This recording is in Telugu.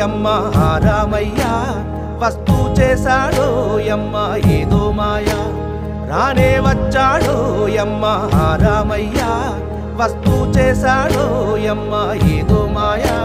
యమ్మ రామయ్య వస్తూ చేశాడో యమ్మ ఏదో మాయా రానే వచ్చాడో యమ్మ రామయ్య వస్తూ చేశాడో యమ్మ ఏదో మాయా